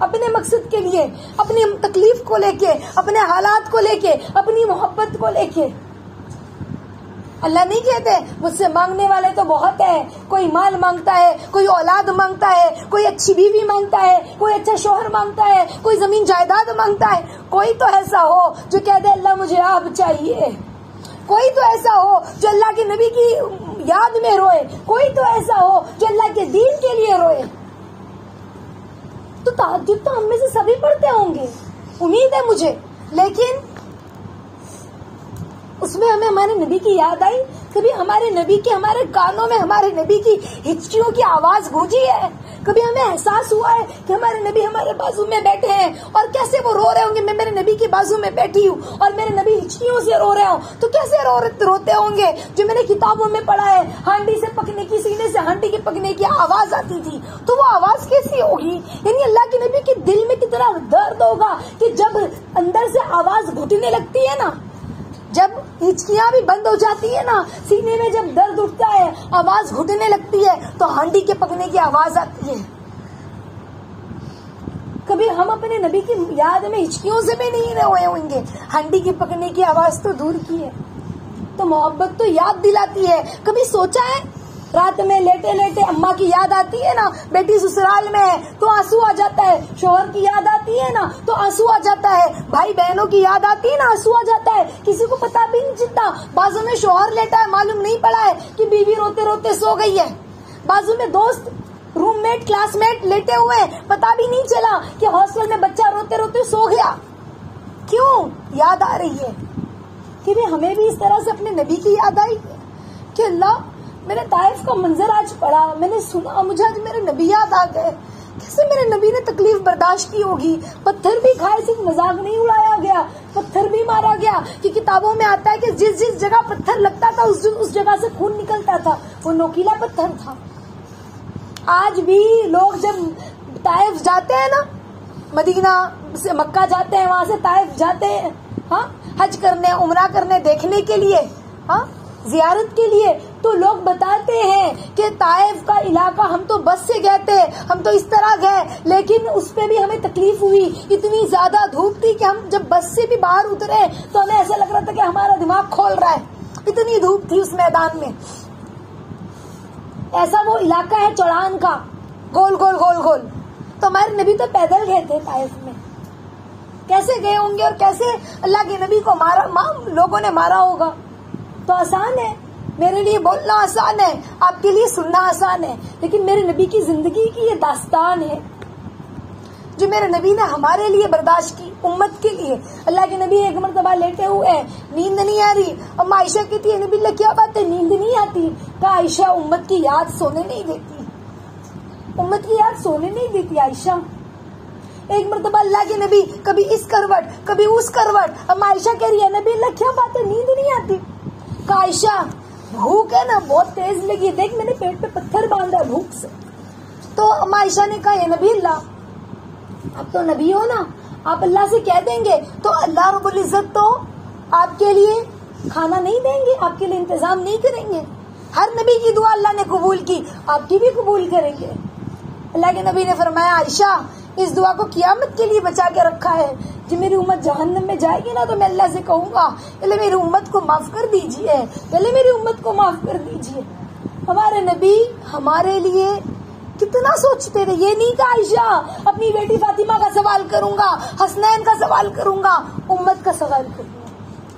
اپنے مقصد کے لیے، اپنی تکلیف کو لے کے، اپنے حالات کو لے کے، اپنی محبت کو لے کے. اللہ نہیں کہتے مجھ سے مانگنے والے تو بہت ہے، کوئی مال مانگتا ہے، کوئی اولاد مانگتا ہے، کوئی اچھی بیوی مانگتا ہے، کوئی اچھا شوہر مانگتا ہے، کوئی زمین جائیداد مانگتا ہے. کوئی تو ایسا ہو جو کہہ دے اللہ مجھے آپ چاہیے. کوئی تو ایسا ہو جو اللہ کے نبی کی یاد میں روئے. کوئی تو ایسا ہو جو اللہ کے دین کے لیے روئے. تو تہجد تو ہم میں سے سبھی پڑھتے ہوں گے، امید ہے مجھے. لیکن اس میں ہمیں ہمارے نبی کی یاد آئی؟ کبھی ہمارے نبی کے، ہمارے کانوں میں ہمارے نبی کی ہچکیوں کی آواز گونجی ہے؟ کبھی ہمیں احساس ہوا ہے کہ ہمارے نبی ہمارے بازو میں بیٹھے ہیں اور کیسے وہ رو رہے ہوں گے؟ میں میرے نبی کے بازو میں بیٹھی ہوں اور میرے نبی ہچکیوں سے رو رہے ہوں تو کیسے روتے ہوں گے؟ جو میں نے کتابوں میں پڑھا ہے، ہانڈی سے پکنے کی، سینے سے ہانڈی کے پکنے کی آواز آتی تھی، تو وہ آواز کیسی ہوگی؟ یعنی اللہ کے نبی کے دل میں کتنا درد ہوگا کہ جب اندر سے آواز گھٹنے لگتی ہے نا، جب ہچکیاں بھی بند ہو جاتی ہے نا، سینے میں جب درد اٹھتا ہے، آواز گھٹنے لگتی ہے، تو ہانڈی کے پکنے کی آواز آتی ہے. کبھی ہم اپنے نبی کی یاد میں ہچکیوں سے بھی نہیں روئے ہوں گے، ہانڈی کے پکنے کی آواز تو دور کی ہے. تو محبت تو یاد دلاتی ہے. کبھی سوچا ہے رات میں لیٹے لیٹے اماں کی یاد آتی ہے نا، بیٹی سسرال میں ہے تو آنسو آ جاتا ہے، شوہر کی یاد آتی ہے نا تو آنسو آ جاتا ہے، بھائی بہنوں کی یاد آتی ہے نا آنسو آ جاتا ہے. کسی کو پتا بھی نہیں چلتا، بازو میں شوہر لیٹا ہے، معلوم نہیں پڑا ہے کہ بیوی روتے روتے سو گئی ہے. بازو میں دوست، روم میٹ، کلاس میٹ لیٹے ہوئے ہیں، پتا بھی نہیں چلا کہ ہاسٹل میں بچہ روتے روتے سو گیا. کیوں یاد آ رہی ہے؟ کہ ہمیں بھی اس طرح سے اپنے نبی کی یاد آئی کہ اللہ میں نے طائف کا منظر آج پڑھا، میں نے سنا، مجھے آج میرے نبی یاد آ گئے. کیسے میرے نبی نے تکلیف برداشت کی ہوگی؟ پتھر بھی کھائے، صرف مذاق نہیں اڑایا گیا، پتھر بھی مارا گیا. کہ کتابوں میں آتا ہے کہ جس جس جگہ پتھر لگتا تھا اس جگہ سے خون نکلتا تھا، وہ نوکیلا پتھر تھا. آج بھی لوگ جب طائف جاتے ہیں نا، مدینہ سے مکہ جاتے ہیں، وہاں سے طائف جاتے ہیں، ہاں، حج کرنے، عمرہ کرنے، دیکھنے کے لیے، ہاں، زیارت کے لیے، تو لوگ بتاتے ہیں کہ طائف کا علاقہ ہم تو بس سے گئے تھے، ہم تو اس طرح گئے، لیکن اس پہ بھی ہمیں تکلیف ہوئی. اتنی زیادہ دھوپ تھی کہ ہم جب بس سے بھی باہر اترے تو ہمیں ایسا لگ رہا تھا کہ ہمارا دماغ کھول رہا ہے، اتنی دھوپ تھی اس میدان میں. ایسا وہ علاقہ ہے چڑان کا، گول گول گول گول. تو ہمارے نبی تو پیدل گئے تھے طائف میں. کیسے گئے ہوں گے اور کیسے اللہ کے نبی کو لوگوں نے مارا ہوگا؟ تو آسان ہے، میرے لیے بولنا آسان ہے، آپ کے لیے سننا آسان ہے، لیکن میرے نبی کی زندگی کی یہ داستان ہے جو میرے نبی نے ہمارے لیے برداشت کی، امت کے لیے. اللہ کے نبی ایک مرتبہ لیٹے ہوئے ہیں، نیند نہیں آ رہی. اما عائشہ کہتی ہے نبی اللہ کیا بات ہے، نیند نہیں آتی؟ کہا عائشہ امت کی یاد سونے نہیں دیتی، امت کی یاد سونے نہیں دیتی عائشہ. ایک مرتبہ اللہ کے نبی کبھی اس کروٹ کبھی اس کروٹ. اما عائشہ کہہ رہی ہے نبی اللہ کیا بات ہے، نیند نہیں آتی؟ کہا عائشہ بھوک ہے نا بہت تیز لگی، دیکھ میں نے پیٹ پہ پتھر باندھا بھوک سے. تو اما عائشہ نے کہا نبی اللہ آپ تو نبی ہو نا، آپ اللہ سے کہہ دیں گے تو اللہ رب العزت تو آپ کے لیے کھانا نہیں دیں گے، آپ کے لیے انتظام نہیں کریں گے. ہر نبی کی دعا اللہ نے قبول کی، آپ کی بھی قبول کریں گے. اللہ کے نبی نے فرمایا عائشہ اس دعا کو قیامت کے لیے بچا کے رکھا ہے. جب میری امت جہنم میں جائے گی نا تو میں اللہ سے کہوں گا پہلے میری امت کو معاف کر دیجئے، پہلے میری امت کو معاف کر دیجئے. ہمارے نبی ہمارے لیے کتنا سوچتے تھے. یہ نہیں کہ عائشہ اپنی بیٹی فاطمہ کا سوال کروں گا، حسنین کا سوال کروں گا، امت کا سوال کروں گا.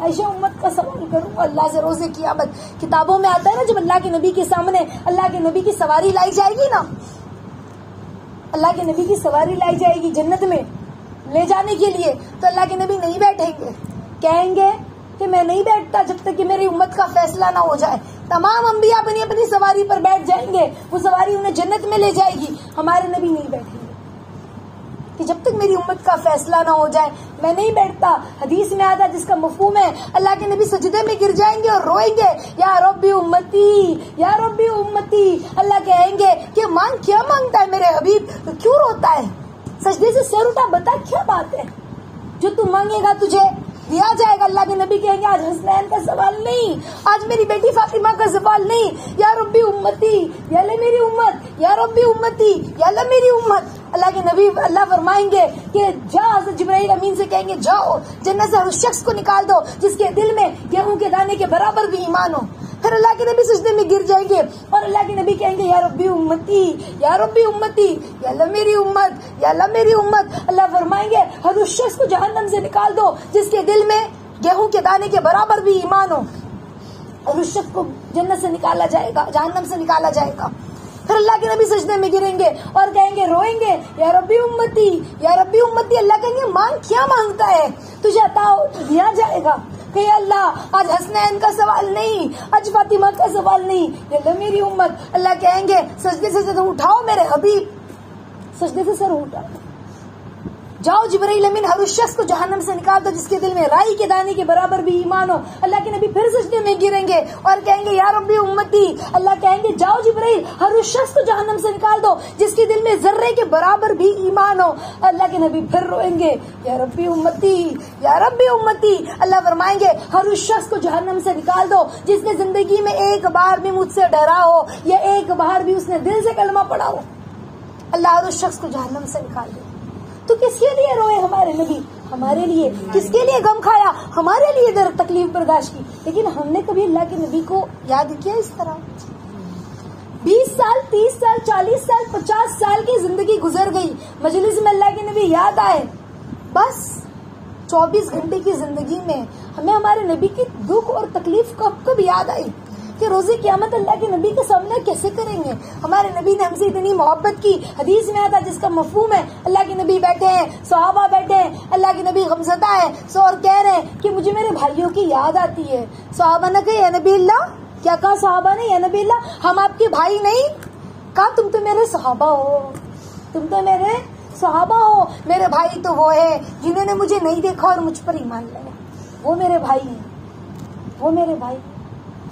عائشہ امت کا سوال کروں گا اللہ سے روزے قیامت. کتابوں میں آتا ہے نا جب اللہ کے نبی کے سامنے اللہ کے نبی کی سواری لائی جائے گی نا، اللہ کے نبی کی سواری لائی جائے گی جنت میں لے جانے کے لیے، تو اللہ کے نبی نہیں بیٹھیں گے، کہیں گے کہ میں نہیں بیٹھتا جب تک کہ میری امت کا فیصلہ نہ ہو جائے. تمام انبیاء اپنی اپنی سواری پر بیٹھ جائیں گے، وہ سواری انہیں جنت میں لے جائے گی. ہمارے نبی نہیں بیٹھیں گے کہ جب تک میری امت کا فیصلہ نہ ہو جائے میں نہیں بیٹھتا. حدیث میں آتا جس کا مفہوم ہے اللہ کے نبی سجدے میں گر جائیں گے اور روئیں گے یا ربی امتی یا ربی امتی. اللہ کہیں گے کہ مانگ، کیا مانگتا ہے میرے حبیب، کیوں روتا ہے؟ سجدے سے سر اٹھا، بتا کیا بات ہے، جو تم مانگے گا تجھے دیا جائے گا. اللہ کے نبی کہیں گے آج حسنین کا سوال نہیں، آج میری بیٹی فاطمہ کا سوال نہیں، یا ربی امتی، یا اللہ میری امت، یا ربی امتی، یا اللہ میری امت. اللہ کے نبی اللہ فرمائیں گے کہ جا جبرائیل امین سے کہیں گے جاؤ جنت سے ہر اس شخص کو نکال دو جس کے دل میں گیہوں کے دانے کے برابر بھی ایمان ہو. پھر اللہ کے نبی سجدے میں گر جائیں گے اور اللہ کے نبی کہیں گے یا ربی امتی یا ربی امتی یا اللہ میری امت یا اللہ میری امت. اللہ فرمائیں گے ہر اس شخص کو جہنم سے نکال دو جس کے دل میں گیہوں کے دانے کے برابر بھی ایمان ہو, اور اس شخص کو جنت سے نکالا جائے گا, جہنم سے نکالا جائے گا. پھر اللہ کے نبی سجدے میں گریں گے اور کہیں گے روئیں گے یا ربی امتی یا ربی امتی. اللہ کہیں گے مانگ کیا مانگتا ہے, تجھے عطا دیا جائے گا. کہ اللہ آج حسنین کا سوال نہیں, آج فاطمہ کا سوال نہیں, یا اللہ میری امت. اللہ کہیں گے سجدے سے سر اٹھاؤ میرے حبیب, سجدے سے سر اٹھاؤ, جاؤ جبرائیل امین ہر اس شخص کو جہنم سے نکال دو جس کے دل میں رائی کے دانے کے برابر بھی ایمان ہو. اللہ کے نبی پھر سجدے میں گریں گے اور کہیں گے یا ربی امتی. اللہ کہیں گے جاؤ جبرائیل ہر اس شخص کو جہنم سے نکال دو جس کے دل میں ذرے کے برابر بھی ایمان ہو. اللہ کے نبی پھر روئیں گے یا ربی امتی یا ربی امتی. اللہ فرمائیں گے ہر اس شخص کو جہنم سے نکال دو جس نے زندگی میں ایک بار بھی مجھ سے ڈرا ہو یا ایک بار بھی اس نے دل سے کلمہ پڑھا ہو. اللہ ہر اس شخص کو جہنم سے نکال دے. تو کس کے لیے روئے ہمارے نبی, ہمارے لیے. کس کے لیے غم کھایا, ہمارے لیے در تکلیف برداشت کی. لیکن ہم نے کبھی اللہ کے نبی کو یاد کیا اس طرح؟ 20 سال 30 سال 40 سال 50 سال کی زندگی گزر گئی, مجلس میں اللہ کے نبی یاد آئے, بس 24 گھنٹے کی زندگی میں ہمیں ہمارے نبی کی دکھ اور تکلیف کب یاد آئی کہ روزی قیامت اللہ کے نبی کے سامنے کیسے کریں گے. ہمارے نبی نے ہم سے اتنی محبت کی, حدیث میں آتا جس کا مفہوم ہے اللہ کے نبی بیٹھے ہیں, صحابہ بیٹھے ہیں, اللہ کے نبی غمزدہ ہے اور کہہ رہے ہیں کہ مجھے میرے بھائیوں کی یاد آتی ہے. صحابہ نے کہا یا نبی اللہ, کیا کہا صحابہ نے, یا نبی اللہ ہم آپ کے بھائی نہیں, کہا تم تو میرے صحابہ ہو, تم تو میرے صحابہ ہو. میرے بھائی تو وہ ہے جنہوں نے مجھے نہیں دیکھا اور مجھ پر ایمان لایا, وہ میرے بھائی ہیں, وہ میرے بھائی.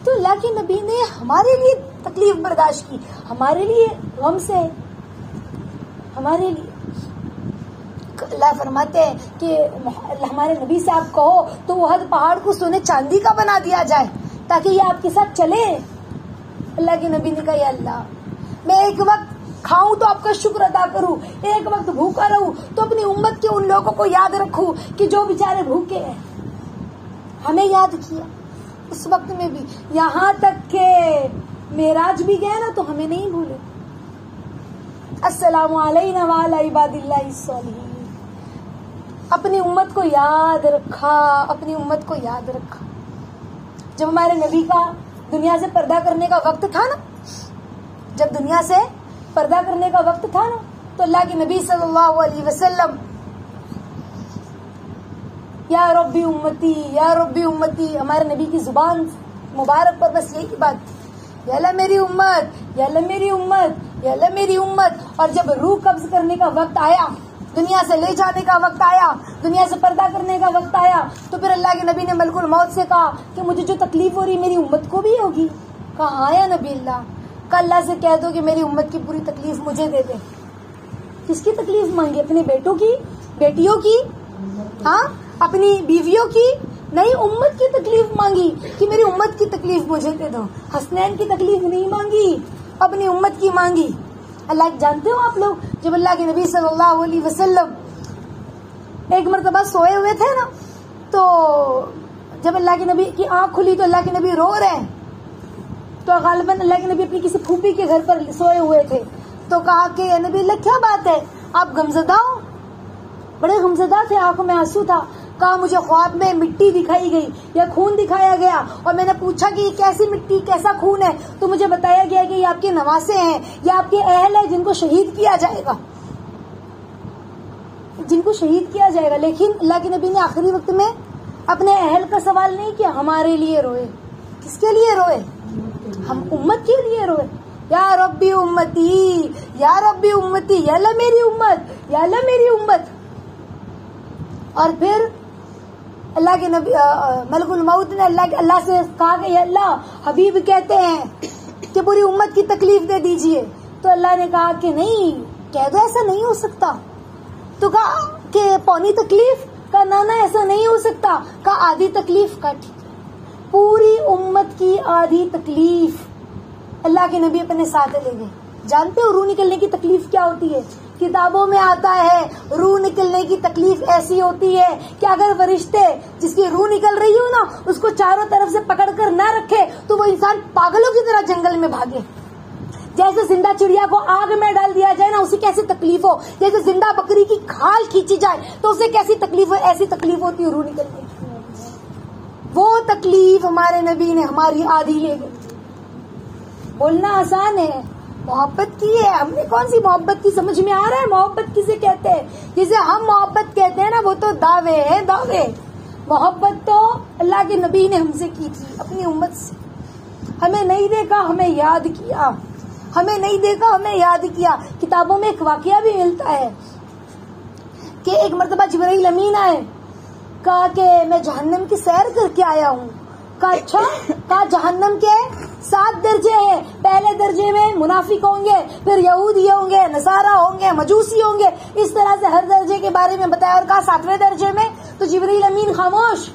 تو اللہ کے نبی نے ہمارے لیے تکلیف برداشت کی, ہمارے لیے غم سے, ہمارے لیے. اللہ فرماتے ہیں کہ ہمارے نبی سے آپ کہو تو وہ پہاڑ کو سونے چاندی کا بنا دیا جائے تاکہ یہ آپ کے ساتھ چلے. اللہ کے نبی نے کہا یا اللہ میں ایک وقت کھاؤں تو آپ کا شکر ادا کروں, ایک وقت بھوکا رہوں تو اپنی امت کے ان لوگوں کو یاد رکھوں کہ جو بیچارے بھوکے ہیں. ہمیں یاد کیا اس وقت میں بھی, یہاں تک کہ معراج بھی گئے نا تو ہمیں نہیں بھولے. السلام علینا وعلی عباد اللہ الصالحین. اپنی امت کو یاد رکھا, اپنی امت کو یاد رکھا. جب ہمارے نبی کا دنیا سے پردہ کرنے کا وقت تھا نا, جب دنیا سے پردہ کرنے کا وقت تھا نا, تو اللہ کے نبی صلی اللہ علیہ وسلم یا ربی امتی یا ربی امتی, ہمارے نبی کی زبان مبارک پر بس یہی بات تھی, یا اللہ میری امت یا اللہ میری امت یا اللہ میری امت. اور جب روح قبض کرنے کا وقت آیا, دنیا سے لے جانے کا وقت آیا, دنیا سے پردہ کرنے کا وقت آیا, تو پھر اللہ کے نبی نے ملک الموت سے کہا کہ مجھے جو تکلیف ہو رہی میری امت کو بھی ہوگی. کہا ہاں یا نبی اللہ, کہ اللہ سے کہہ دو کہ میری امت کی پوری تکلیف مجھے دے دے. کس کی تکلیف مانگی, اپنے بیٹوں کی, بیٹیوں کی, ہاں اپنی بیویوں کی نہیں, امت کی تکلیف مانگی کہ میری امت کی تکلیف مجھے دے دو. حسنین کی تکلیف نہیں مانگی, اپنی امت کی مانگی. اللہ جانتے ہو آپ لوگ, جب اللہ کے نبی صلی اللہ علیہ وسلم ایک مرتبہ سوئے ہوئے تھے نا, تو جب اللہ کے نبی کی آنکھ کھلی تو اللہ کے نبی رو رہے ہیں. تو غالباً اللہ کے نبی اپنی کسی پھوپھی کے گھر پر سوئے ہوئے تھے, تو کہا کہ اے نبی اللہ کیا بات ہے, آپ غمزدہ ہو. بڑے غمزدہ تھے, آنکھوں میں آنسو تھا. کہا مجھے خواب میں مٹی دکھائی گئی یا خون دکھایا گیا, اور میں نے پوچھا کہ یہ کیسی مٹی کیسا خون ہے, تو مجھے بتایا گیا کہ یہ آپ کے نواسے ہیں, یہ آپ کے اہل ہیں جن کو شہید کیا جائے گا, جن کو شہید کیا جائے گا. لیکن اللہ کے نبی نے آخری وقت میں اپنے اہل کا سوال نہیں کیا, ہمارے لیے روئے. کس کے لیے روئے, ہم امت کے لیے روئے. یا ربی امتی یا ربی امتی, یا اللہ میری امت یا اللہ میری امت. اور پھر اللہ کے نبی ملک الموت نے اللہ سے کہا کہ اللہ حبیب کہتے ہیں کہ پوری امت کی تکلیف دے دیجئے. تو اللہ نے کہا کہ نہیں, کہہ دو ایسا نہیں ہو سکتا. تو کہا کہ پونی تکلیف, کا نانا ایسا نہیں ہو سکتا. کہا آدھی تکلیف, کا ٹھیک ہے, پوری امت کی آدھی تکلیف اللہ کے نبی اپنے ساتھ لے گئے. جانتے ہو روح نکلنے کی تکلیف کیا ہوتی ہے, کتابوں میں آتا ہے روح نکلنے کی تکلیف ایسی ہوتی ہے کہ اگر فرشتے جس کی روح نکل رہی ہو نا اس کو چاروں طرف سے پکڑ کر نہ رکھے تو وہ انسان پاگلوں کی طرح جنگل میں بھاگے. جیسے زندہ چڑیا کو آگ میں ڈال دیا جائے نا اسے کیسی تکلیف ہو, جیسے زندہ بکری کی کھال کھینچی جائے تو اسے کیسی تکلیف ہو, ایسی تکلیف ہوتی ہے روح نکلنے کی. وہ تکلیف ہمارے نبی نے ہماری آدھی لے گئی. بولنا آسان ہے, محبت کی ہے. ہم نے کون سی محبت کی سمجھ میں آ رہا ہے محبت کسے کہتے ہیں؟ جسے ہم محبت کہتے ہیں نا وہ تو دعوے ہیں دعوے. محبت تو اللہ کے نبی نے ہم سے کی تھی اپنی امت سے. ہمیں نہیں دیکھا ہمیں یاد کیا, ہمیں نہیں دیکھا ہمیں یاد کیا. کتابوں میں ایک واقعہ بھی ملتا ہے کہ ایک مرتبہ جبرائیل امین آئے, کہا کہ میں جہنم کی سیر کر کے آیا ہوں. کہا اچھا, کہا جہنم کے 7 درجے ہیں. پہلے درجے میں منافق ہوں گے, پھر یہودی ہوں گے, نصارہ ہوں گے, مجوسی ہوں گے, اس طرح سے ہر درجے کے بارے میں بتایا. اور کہا 7ویں درجے میں تو جبرائیل امین خاموش.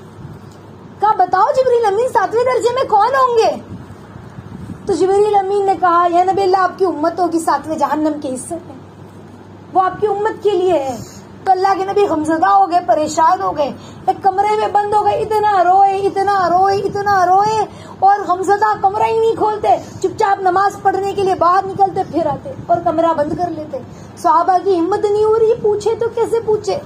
کہا بتاؤ جبرائیل امین 7ویں درجے میں کون ہوں گے؟ تو جبرائیل امین نے کہا یا نبی اللہ آپ کی امتوں کی 7ویں جہنم کے حصے میں, وہ آپ کی امت کے لیے ہے. تو اللہ کے نبی غمزدہ ہو گئے, پریشان ہو گئے, ایک کمرے میں بند ہو گئے, اتنا روئے اور غمزدہ کمرہ ہی نہیں کھولتے. چپ چاپ نماز پڑھنے کے لیے باہر نکلتے, پھر آتے اور کمرہ بند کر لیتے. صحابہ کی ہمت نہیں ہو رہی, پوچھے تو کیسے پوچھے.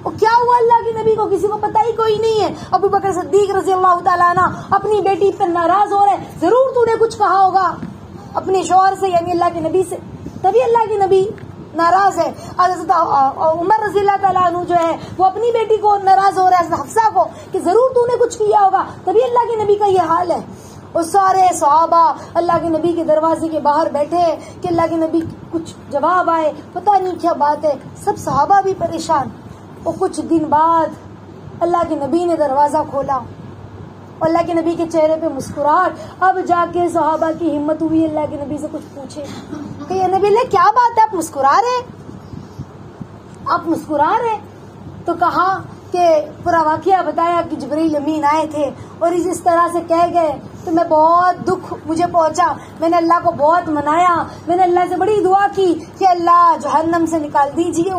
اور کیا ہوا اللہ کے نبی کو کسی کو پتہ ہی کوئی نہیں ہے. ابو بکر صدیق رضی اللہ تعالیٰ عنہ اپنی بیٹی پر ناراض ہو رہے, ضرور تو نے کچھ کہا ہوگا اپنے شوہر سے یعنی اللہ کے نبی سے, تبھی اللہ کے نبی ناراض ہے. حضرت عمر رضی اللہ تعالیٰ عنہ جو ہے وہ اپنی بیٹی کو ناراض ہو رہا ہے, حضرت حفصہ کو, کہ ضرور تو نے کچھ کیا ہوگا, تبھی اللہ کے نبی کا یہ حال ہے. اور سارے صحابہ اللہ کے نبی کے دروازے کے باہر بیٹھے کہ اللہ کے نبی کچھ جواب آئے, پتہ نہیں کیا بات ہے. سب صحابہ بھی پریشان. اور کچھ دن بعد اللہ کے نبی نے دروازہ کھولا اور اللہ کے نبی کے چہرے پہ مسکراہٹ. اب جا کے صحابہ کی ہمت ہوئی اللہ کے نبی سے کچھ پوچھے کہ یا نبی اللہ کیا بات ہے, آپ مسکرا رہے. تو کہا کہ پورا واقعہ بتایا کہ جبرائیل امین آئے تھے اور اس طرح سے کہہ گئے تو میں بہت دکھ مجھے پہنچا. میں نے اللہ کو بہت منایا, میں نے اللہ سے بڑی دعا کی کہ اللہ جہنم سے نکال دیجیے,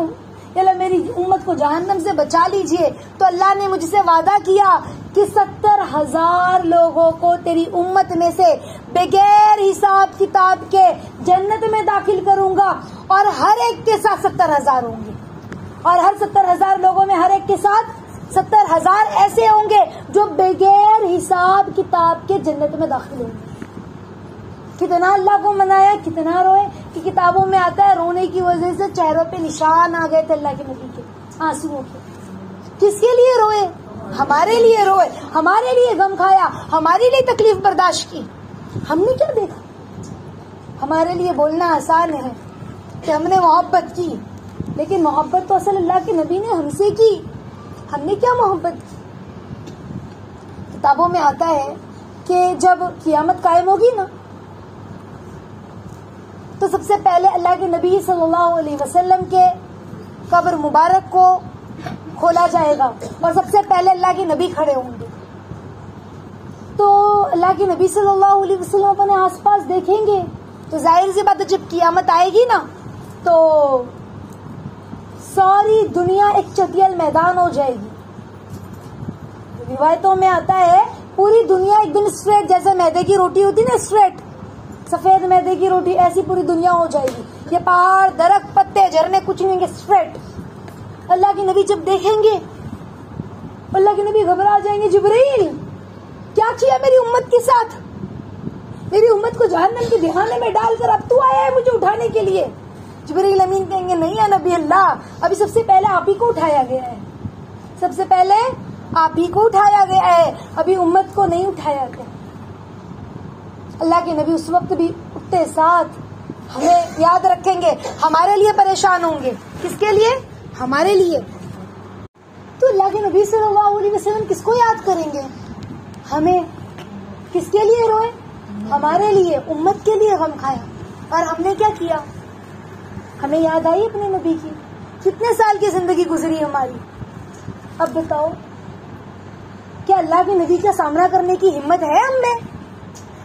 اللہ میری امت کو جہنم سے بچا لیجئے. تو اللہ نے مجھ سے وعدہ کیا کہ 70,000 لوگوں کو تیری امت میں سے بغیر حساب کتاب کے جنت میں داخل کروں گا, اور ہر ایک کے ساتھ 70,000 ہوں گے, اور ہر 70,000 لوگوں میں ہر ایک کے ساتھ 70,000 ایسے ہوں گے جو بغیر حساب کتاب کے جنت میں داخل ہوں گے. کتنا اللہ کو منایا, کتنا روئے. کہ کتابوں میں آتا ہے رونے کی وجہ سے چہروں پہ نشان آ گئے تھے اللہ کے نبی کے آنسوؤں کے. کس کے لیے روئے؟ ہمارے لیے روئے, ہمارے لیے غم کھایا, ہمارے لیے تکلیف برداشت کی. ہم نے کیا دیکھا؟ ہمارے لیے بولنا آسان ہے کہ ہم نے محبت کی, لیکن محبت تو اصل اللہ کے نبی نے ہم سے کی. ہم نے کیا محبت کی؟ کتابوں میں آتا ہے کہ جب قیامت قائم ہوگی نا تو سب سے پہلے اللہ کے نبی صلی اللہ علیہ وسلم کے قبر مبارک کو کھولا جائے گا اور سب سے پہلے اللہ کے نبی کھڑے ہوں گے. تو اللہ کے نبی صلی اللہ علیہ وسلم اپنے آس پاس دیکھیں گے تو ظاہر سی بات ہے جب قیامت آئے گی نا تو ساری دنیا ایک چٹیل میدان ہو جائے گی. روایتوں میں آتا ہے پوری دنیا ایک دم اسٹریٹ, جیسے میدے کی روٹی ہوتی نا اسٹریٹ, سفید میدے کی روٹی, ایسی پوری دنیا ہو جائے گی. یہ پہاڑ درخت پتے جھرنے کچھ نہیں گے, اسٹریٹ. اللہ کے نبی جب دیکھیں گے اللہ کے نبی گھبرا جائیں گے, جبرائیل کیا کیا میری امت کے ساتھ, میری امت کو جہنم کے دہانے میں ڈال کر اب تو آیا ہے مجھے اٹھانے کے لیے. جبرائیل امین کہیں گے نہیں ہے نبی اللہ, ابھی سب سے پہلے آپ ہی کو اٹھایا گیا ہے, سب سے پہلے آپ ہی کو اٹھایا گیا ہے, ابھی امت کو نہیں اٹھایا گیا. اللہ کے نبی اس وقت بھی اٹھتے ساتھ ہمیں یاد رکھیں گے, ہمارے لیے پریشان ہوں گے. کس کے لیے؟ ہمارے لیے. تو اللہ کے نبی صلی اللہ علیہ وسلم کس کو یاد کریں گے؟ ہمیں. کس کے لیے روئے؟ ہمارے لیے, امت کے لیے غم کھایا. اور ہم نے کیا کیا؟ ہمیں یاد آئی اپنے نبی کی. کتنے سال کی زندگی گزری ہماری. اب بتاؤ کیا اللہ کے نبی کا سامنا کرنے کی ہمت ہے ہم میں؟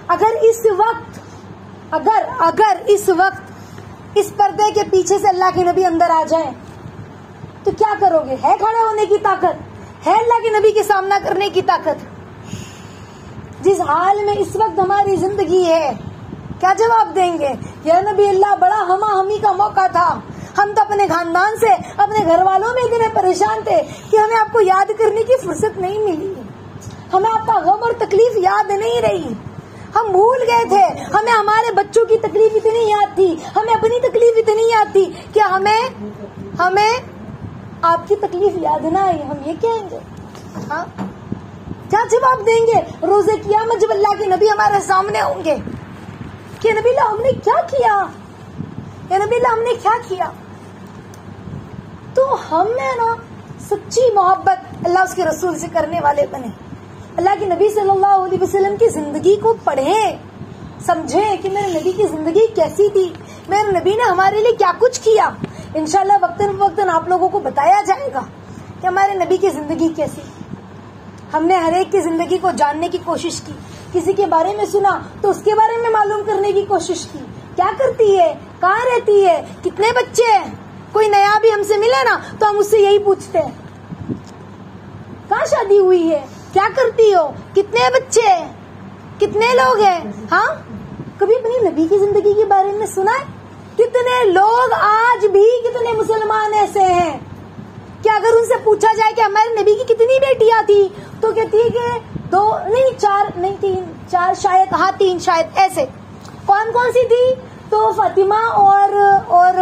اگر اس وقت اس پردے کے پیچھے سے اللہ کے نبی اندر آ جائیں تو کیا کرو گے؟ ہے کھڑے ہونے کی طاقت؟ ہے اللہ کے نبی کے سامنا کرنے کی طاقت؟ جس حال میں اس وقت ہماری زندگی ہے کیا جواب دیں گے؟ یا نبی اللہ بڑا ہما ہمی کا موقع تھا، ہم تو اپنے خاندان سے اپنے گھر والوں میں اتنے پریشان تھے کہ ہمیں آپ کو یاد کرنے کی فرصت نہیں ملی، ہمیں آپ کا غم اور تکلیف یاد نہیں رہی، ہم بھول گئے تھے، ہمیں ہمارے بچوں کی تکلیف اتنی یاد تھی، ہمیں اپنی تکلیف اتنی یاد تھی کہ ہمیں آپ کی تکلیف یاد نہ آئی۔ ہم یہ کہیں گے؟ ہاں کیا جواب دیں گے روز قیامت جب اللہ کے نبی ہمارے سامنے ہوں گے کہ نبی اللہ ہم نے کیا کیا، یا نبی اللہ ہم نے کیا کیا؟ تو ہم نے نا سچی محبت اللہ اس کے رسول سے کرنے والے بنے، اللہ کے نبی صلی اللہ علیہ وسلم کی زندگی کو پڑھیں، سمجھیں کہ میرے نبی کی زندگی کیسی تھی، میرے نبی نے ہمارے لیے کیا کچھ کیا۔ انشاءاللہ وقتاً فوقتاً آپ لوگوں کو بتایا جائے گا کہ ہمارے نبی کی زندگی کیسی۔ ہم نے ہر ایک کی زندگی کو جاننے کی کوشش کی، کسی کے بارے میں سنا تو اس کے بارے میں معلوم کرنے کی کوشش کی، کیا کرتی ہے، کہاں رہتی ہے، کتنے بچے ہیں۔ کوئی نیا بھی ہم سے ملے نا تو ہم اس سے یہی پوچھتے ہیں کہاں شادی ہوئی ہے، کیا کرتی ہو، کتنے بچے ہیں، کتنے لوگ ہیں۔ ہاں کبھی اپنی نبی کی زندگی کے بارے میں سنا ہے؟ کتنے لوگ آج بھی کتنے مسلمان ایسے ہیں کہ اگر ان سے پوچھا جائے کہ ہمارے نبی کی کتنی بیٹیاں تھی تو کہتی ہے کہ 2 نہیں 4 نہیں 3 4 شاید، ہاں 3 شاید، ایسے۔ کون کون سی تھی؟ تو فاطمہ اور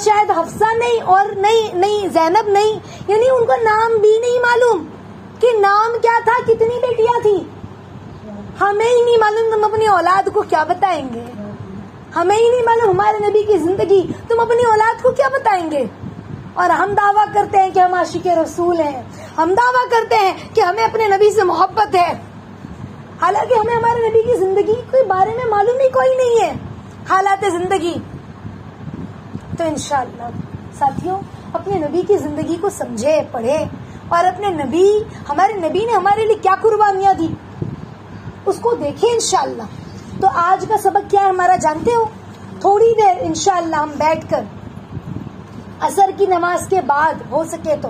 شاید حفصہ نہیں، اور نہیں زینب نہیں، یعنی ان کا نام بھی نہیں معلوم کہ نام کیا تھا، کتنی بیٹیاں تھی، ہمیں ہی نہیں معلوم، تم اپنی اولاد کو کیا بتائیں گے؟ ہمیں ہی نہیں معلوم ہمارے نبی کی زندگی، تم اپنی اولاد کو کیا بتائیں گے؟ اور ہم دعویٰ کرتے ہیں کہ ہم عاشق رسول ہیں، ہم دعویٰ کرتے ہیں کہ ہمیں اپنے نبی سے محبت ہے، حالانکہ ہمیں ہمارے نبی کی زندگی کے بارے میں معلوم ہی کوئی نہیں ہے، حالات زندگی۔ تو انشاءاللہ ساتھیوں اپنے نبی کی زندگی کو سمجھے، پڑھے، اور اپنے نبی، ہمارے نبی نے ہمارے لیے کیا قربانیاں دی اس کو دیکھیں انشاءاللہ۔ تو آج کا سبق کیا ہے ہمارا جانتے ہو؟ تھوڑی دیر انشاءاللہ ہم بیٹھ کر عصر کی نماز کے بعد ہو سکے تو،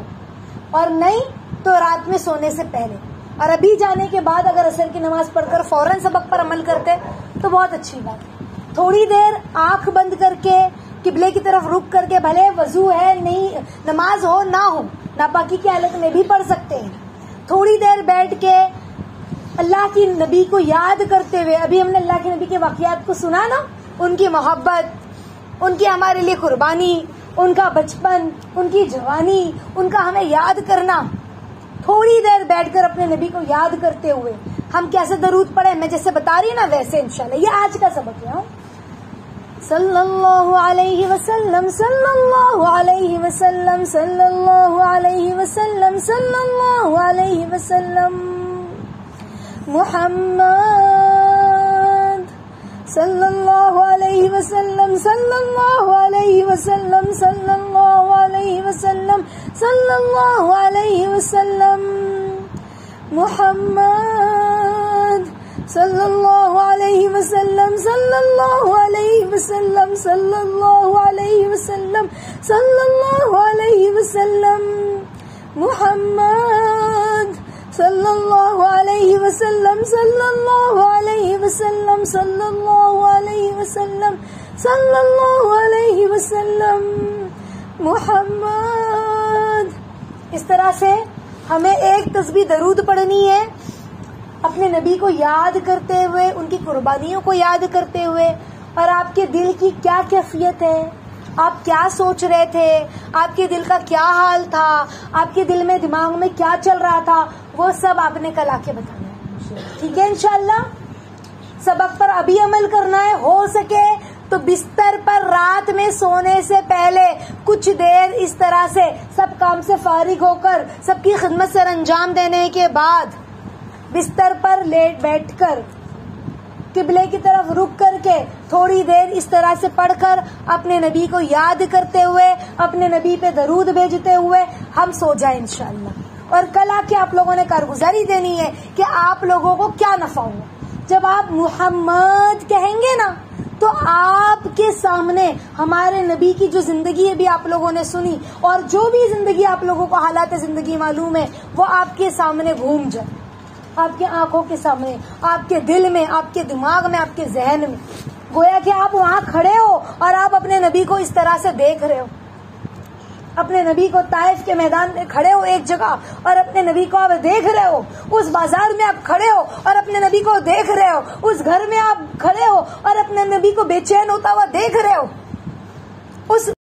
اور نہیں تو رات میں سونے سے پہلے، اور ابھی جانے کے بعد اگر عصر کی نماز پڑھ کر فوراً سبق پر عمل کرتے تو بہت اچھی بات ہے۔ تھوڑی دیر آنکھ بند کر کے قبلے کی طرف رک کر کے، بھلے وضو ہے نہیں، نماز ہو نہ ہو، ناپاکی کی حالت میں بھی پڑھ سکتے ہیں، تھوڑی دیر بیٹھ کے اللہ کی نبی کو یاد کرتے ہوئے، ابھی ہم نے اللہ کے نبی کے واقعات کو سنا نا، ان کی محبت، ان کی ہمارے لیے قربانی، ان کا بچپن، ان کی جوانی، ان کا ہمیں یاد کرنا، تھوڑی دیر بیٹھ کر اپنے نبی کو یاد کرتے ہوئے ہم کیسے درود پڑھیں، میں جیسے بتا رہی نا ویسے انشاءاللہ، یہ آج کا سبق ہے۔ صلی اللہ علیہ وسلم، صلی اللہ علیہ وسلم، صلی اللہ علیہ وسلم، صلی اللہ علیہ وسلم، محمد صلی اللہ علیہ وسلم، صلی اللہ علیہ وسلم، صلی اللہ علیہ وسلم، صلی اللہ علیہ وسلم، محمد صلی اللہ علیہ وسلم، صلی اللہ علیہ وسلم، صلی اللہ علیہ وسلم، صلی اللہ علیہ وسلم، محمد صلی اللہ علیہ وسلم، صلی اللہ علیہ وسلم، صلی اللہ علیہ وسلم، صلی اللہ علیہ وسلم، محمد۔ اس طرح سے ہمیں ایک تسبیح درود پڑھنی ہے، اپنے نبی کو یاد کرتے ہوئے، ان کی قربانیوں کو یاد کرتے ہوئے، اور آپ کے دل کی کیا کیفیت ہے، آپ کیا سوچ رہے تھے، آپ کے دل کا کیا حال تھا، آپ کے دل میں دماغ میں کیا چل رہا تھا، وہ سب آپ نے کل آ کے بتانا ہے، ٹھیک ہے؟ انشاءاللہ سبق پر ابھی عمل کرنا ہے، ہو سکے تو بستر پر رات میں سونے سے پہلے کچھ دیر اس طرح سے سب کام سے فارغ ہو کر، سب کی خدمت سر انجام دینے کے بعد بستر پر لیٹ بیٹھ کر قبلے کی طرف رک کر کے تھوڑی دیر اس طرح سے پڑھ کر اپنے نبی کو یاد کرتے ہوئے، اپنے نبی پہ درود بھیجتے ہوئے ہم سو جائیں انشاءاللہ۔ اور کل آ کے آپ لوگوں نے کارگزاری دینی ہے کہ آپ لوگوں کو کیا نفع ہوا۔ جب آپ محمد کہیں گے نا تو آپ کے سامنے ہمارے نبی کی جو زندگی ہے بھی آپ لوگوں نے سنی، اور جو بھی زندگی آپ لوگوں کو حالات زندگی معلوم ہے وہ آپ کے سامنے گھوم جائے، آپ کی آنکھوں کے سامنے، آپ کے دل میں، آپ کے دماغ میں، آپ کے ذہن میں، گویا کہ آپ وہاں کھڑے ہو اور آپ اپنے نبی کو اس طرح سے دیکھ رہے ہو، اپنے نبی کو طائف کے میدان میں کھڑے ہو ایک جگہ اور اپنے نبی کو آپ دیکھ رہے ہو، اس بازار میں آپ کھڑے ہو اور اپنے نبی کو دیکھ رہے ہو، اس گھر میں آپ کھڑے ہو اور اپنے نبی کو بے چین ہوتا ہوا دیکھ رہے ہو، اس